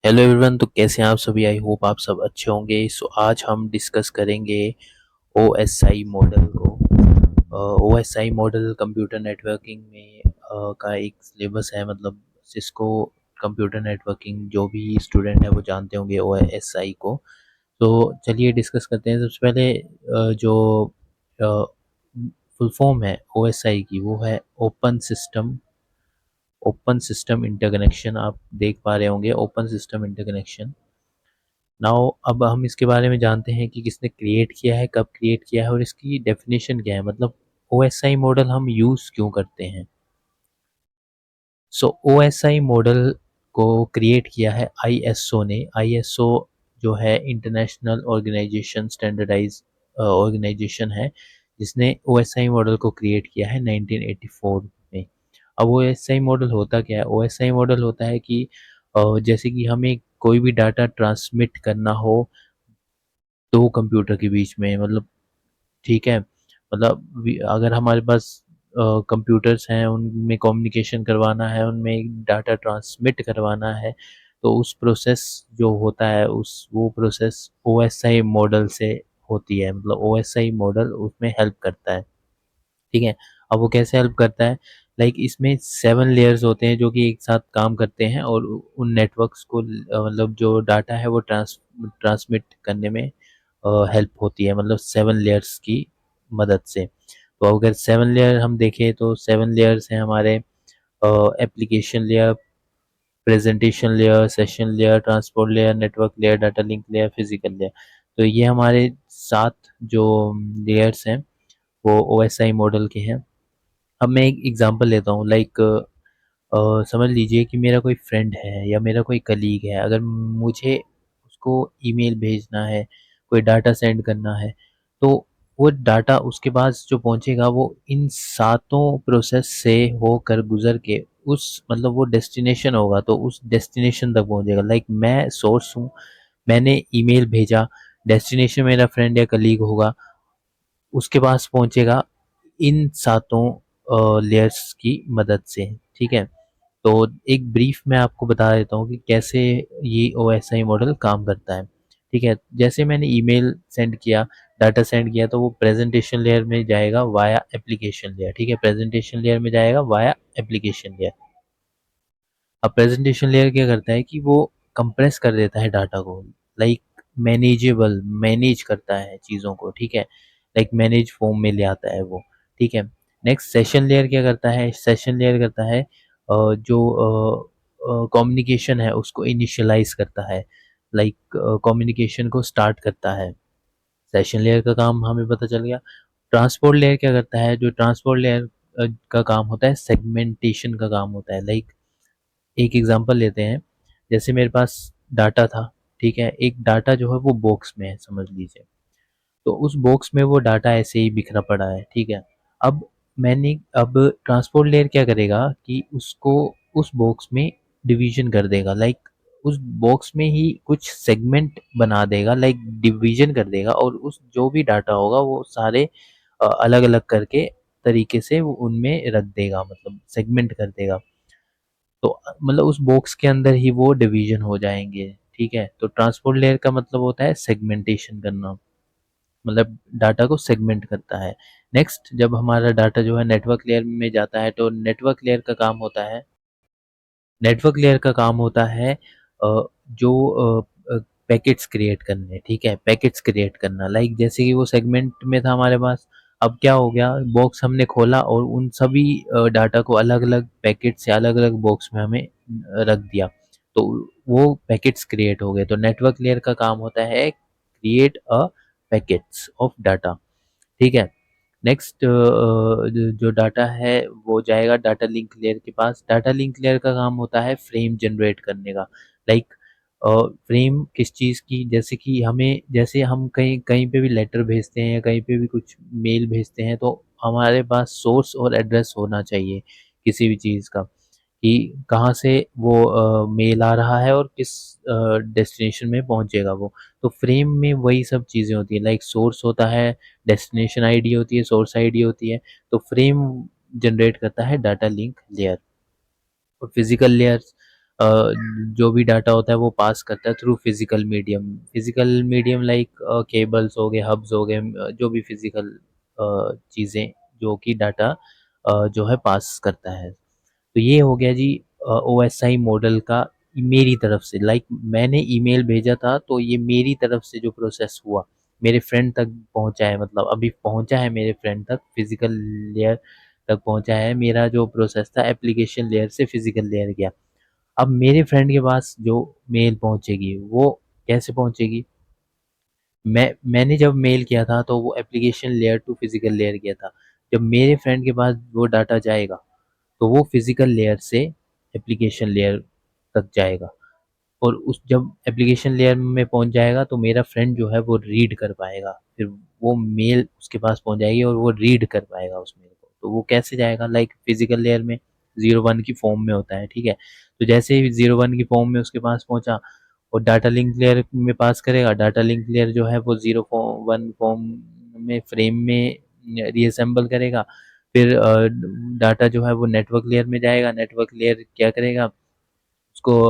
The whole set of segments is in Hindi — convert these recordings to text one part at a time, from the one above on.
Hello everyone. तो कैसे हैं आप सभी? आई होप आप सब अच्छे होंगे। सो आज हम डिस्कस करेंगे OSI मॉडल को। OSI मॉडल कंप्यूटर नेटवर्किंग में का एक सिलेबस है। मतलब जिसको कंप्यूटर नेटवर्किंग जो भी स्टूडेंट है वो जानते होंगे OSI को। तो चलिए डिस्कस करते हैं। सबसे पहले जो फुल फॉर्म है OSI की वो है ओपन सिस्टम इंटरकनेक्शन। आप देख पा रहे होंगे ओपन सिस्टम इंटरकनेक्शन। नाउ अब हम इसके बारे में जानते हैं कि किसने क्रिएट किया है, कब क्रिएट किया है और इसकी डेफिनेशन क्या है। मतलब OSI मॉडल हम यूज़ क्यों करते हैं। सो OSI मॉडल को क्रिएट किया है ISO ने। ISO जो है इंटरनेशनल ऑर्गेनाइजेशन स्टैंडर्डाइज ऑर्गेनाइजेशन है, जिसने OSI मॉडल को क्रिएट किया है 1984 में। अब OSI मॉडल होता क्या है? OSI मॉडल होता है कि जैसे कि हमें कोई भी डाटा ट्रांसमिट करना हो दो कंप्यूटर के बीच में। मतलब ठीक है, मतलब अगर हमारे पास कंप्यूटर्स हैं, उनमें कम्युनिकेशन करवाना है, उनमें डाटा ट्रांसमिट करवाना है, तो उस प्रोसेस जो होता है उस वो प्रोसेस OSI मॉडल से होती है। मतलब OSI मॉडल उसमें हेल्प करता है। ठीक है, अब वो कैसे हेल्प करता है? लाइक इसमें 7 लेयर्स होते हैं जो कि एक साथ काम करते हैं और उन नेटवर्क्स को मतलब जो डाटा है वो ट्रांसमिट करने में हेल्प होती है। मतलब 7 लेयर्स की मदद से। तो अगर 7 लेयर हम देखें तो 7 लेयर्स हैं हमारे: application layer, presentation layer, session layer, transport layer, network layer, data link layer, physical layer. तो ये हमारे 7 जो लेयर्स हैं वो OSI मॉडल के हैं। अब मैं एक एग्जांपल लेता हूँ। लाइक समझ लीजिए कि मेरा कोई फ्रेंड है या मेरा कोई कलीग है। अगर मुझे उसको ईमेल भेजना है, कोई डाटा सेंड करना है, तो वो डाटा उसके पास जो पहुंचेगा वो इन सातों प्रोसेस से होकर गुजर के उस मतलब वो डेस्टिनेशन होगा तो उस डेस्टिनेशन तक पहुंचेगा। लाइक मैं सोर्स हूँ, मैंने ईमेल भेजा, डेस्टिनेशन मेरा फ्रेंड या कलीग होगा, उसके पास पहुंचेगा इन सातों लेयर्स की मदद से। ठीक है, तो एक ब्रीफ मैं आपको बता देता हूँ कि कैसे ये OSI मॉडल काम करता है। ठीक है, जैसे मैंने ईमेल सेंड किया, डाटा सेंड किया, तो वो प्रेजेंटेशन लेयर में जाएगा वाया एप्लीकेशन लेयर। ठीक है, प्रेजेंटेशन लेयर में जाएगा वाया एप्लीकेशन लेयर। अब प्रेजेंटेशन लेयर क्या करता है कि वो कंप्रेस कर देता है डाटा को। लाइक मैनेज करता है चीज़ों को। ठीक है, लाइक मैनेज फॉर्म में ले आता है वो। ठीक है, नेक्स्ट सेशन लेयर क्या करता है? सेशन लेयर करता है जो कम्युनिकेशन है उसको इनिशियलाइज करता है। लाइक कम्युनिकेशन को स्टार्ट करता है। सेशन लेयर का काम हमें पता चल गया। ट्रांसपोर्ट लेयर क्या करता है? जो ट्रांसपोर्ट लेयर का काम होता है सेगमेंटेशन का काम होता है। लाइक एक एग्जांपल लेते हैं। जैसे मेरे पास डाटा था, ठीक है, एक डाटा जो है वो बॉक्स में है समझ लीजिए। तो उस बॉक्स में वो डाटा ऐसे ही बिखरा पड़ा है। ठीक है, अब ट्रांसपोर्ट लेयर क्या करेगा कि उसको उस बॉक्स में डिवीजन कर देगा। लाइक उस बॉक्स में ही कुछ सेगमेंट बना देगा, लाइक डिवीजन कर देगा, और उस जो भी डाटा होगा वो सारे अलग अलग करके तरीके से वो उनमें रख देगा, मतलब सेगमेंट कर देगा। तो मतलब उस बॉक्स के अंदर ही वो डिवीजन हो जाएंगे। ठीक है, तो ट्रांसपोर्ट लेयर का मतलब होता है सेगमेंटेशन करना, मतलब डाटा को सेगमेंट करता है। नेक्स्ट, जब हमारा डाटा जो है नेटवर्क लेयर में जाता है तो नेटवर्क लेयर का काम होता है जो पैकेट्स क्रिएट करने। ठीक है, पैकेट्स क्रिएट करना। लाइक जैसे कि वो सेगमेंट में था हमारे पास, अब क्या हो गया, बॉक्स हमने खोला और उन सभी डाटा को अलग अलग पैकेट से अलग अलग बॉक्स में हमें रख दिया, तो वो पैकेट्स क्रिएट हो गए। तो नेटवर्क लेयर का काम होता है create a packets of data. ठीक है, नेक्स्ट जो डाटा है वो जाएगा डाटा लिंक लेयर के पास। डाटा लिंक लेयर का काम होता है फ्रेम जनरेट करने का। लाइक फ्रेम किस चीज़ की? जैसे कि जैसे हम कहीं कहीं पे भी लेटर भेजते हैं या कहीं पे भी कुछ मेल भेजते हैं, तो हमारे पास सोर्स और एड्रेस होना चाहिए किसी भी चीज़ का, कि कहाँ से वो मेल आ रहा है और किस डेस्टिनेशन में पहुंचेगा वो। तो फ्रेम में वही सब चीज़ें होती है। लाइक सोर्स होता है, डेस्टिनेशन आईडी होती है, सोर्स आईडी होती है। तो फ्रेम जनरेट करता है डाटा लिंक लेयर। और फिजिकल लेयर्स, जो भी डाटा होता है वो पास करता है through physical medium like cables हो गए, हब्स हो गए, जो भी फिजिकल चीज़ें जो कि डाटा जो है पास करता है। तो ये हो गया जी ओएसआई मॉडल का मेरी तरफ से, लाइक मैंने ईमेल भेजा था तो ये मेरी तरफ से जो प्रोसेस हुआ मेरे फ्रेंड तक पहुंचा है, मतलब अभी पहुंचा है मेरे फ्रेंड तक, फिजिकल लेयर तक पहुंचा है। मेरा जो प्रोसेस था एप्लीकेशन लेयर से फिजिकल लेयर गया। अब मेरे फ्रेंड के पास जो मेल पहुंचेगी वो कैसे पहुंचेगी? मैंने जब मेल किया था तो वो application layer to physical layer गया था। जब मेरे फ्रेंड के पास वो डाटा जाएगा तो वो फिजिकल लेयर से एप्लीकेशन लेयर तक जाएगा, और उस जब एप्लीकेशन लेयर में पहुंच जाएगा तो मेरा फ्रेंड जो है वो रीड कर पाएगा, फिर वो मेल उसके पास पहुंच जाएगी और वो रीड कर पाएगा उस मेल को। तो वो कैसे जाएगा? लाइक फिजिकल लेयर में 01 की फॉर्म में होता है, ठीक है। तो जैसे ही 01 की फॉर्म में उसके पास पहुंचा और डाटा लिंक लेयर में पास करेगा, डाटा लिंक लेयर जो है वो 01 फॉर्म में फ्रेम में रीअसेंबल करेगा। फिर डाटा जो है वो नेटवर्क लेयर में जाएगा, नेटवर्क लेयर क्या करेगा? उसको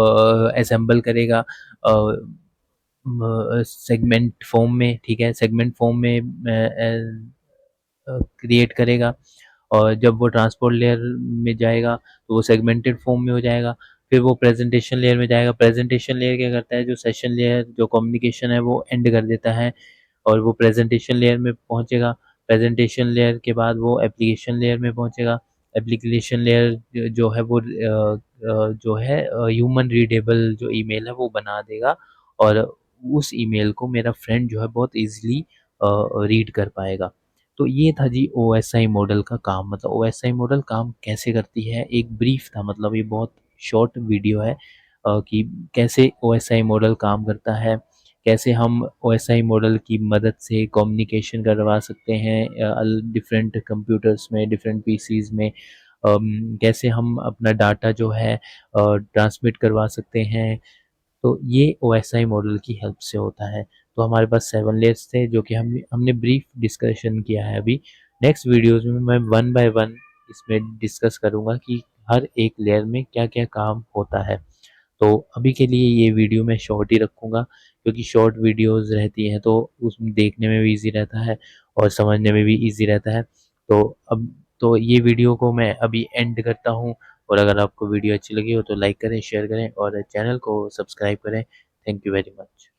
असेंबल करेगा सेगमेंट फॉर्म में, ठीक है, सेगमेंट फॉर्म में क्रिएट करेगा। और जब वो ट्रांसपोर्ट लेयर में जाएगा तो वो सेगमेंटेड फॉर्म में हो जाएगा। फिर वो प्रेजेंटेशन लेयर में जाएगा। प्रेजेंटेशन लेयर क्या करता है? जो सेशन लेयर जो कम्युनिकेशन है वो एंड कर देता है और वो प्रेजेंटेशन लेयर में पहुंचेगा। प्रेजेंटेशन लेयर के बाद वो एप्लीकेशन लेयर में पहुंचेगा। एप्लीकेशन लेयर जो है वो जो है ह्यूमन रीडेबल जो ईमेल है वो बना देगा, और उस ईमेल को मेरा फ्रेंड जो है बहुत इजीली रीड कर पाएगा। तो ये था जी ओएसआई मॉडल का काम। मतलब ओएसआई मॉडल काम कैसे करती है, एक ब्रीफ था, मतलब ये बहुत शॉर्ट वीडियो है कि कैसे ओएसआई मॉडल काम करता है, कैसे हम ओएसआई मॉडल की मदद से कम्युनिकेशन करवा सकते हैं डिफरेंट कंप्यूटर्स में, डिफरेंट पीसीज में, कैसे हम अपना डाटा जो है ट्रांसमिट करवा सकते हैं। तो ये ओएसआई मॉडल की हेल्प से होता है। तो हमारे पास 7 लेयर्स थे जो कि हमने ब्रीफ डिस्कशन किया है अभी। नेक्स्ट वीडियोज़ में मैं वन बाय वन इसमें डिस्कस करूँगा कि हर एक लेयर में क्या-क्या काम होता है। तो अभी के लिए ये वीडियो मैं शॉर्ट ही रखूँगा, क्योंकि शॉर्ट वीडियोज़ रहती हैं तो उसमें देखने में भी ईज़ी रहता है और समझने में भी ईज़ी रहता है। तो अब तो ये वीडियो को मैं अभी एंड करता हूँ, और अगर आपको वीडियो अच्छी लगी हो तो लाइक करें, शेयर करें और चैनल को सब्सक्राइब करें। Thank you very much.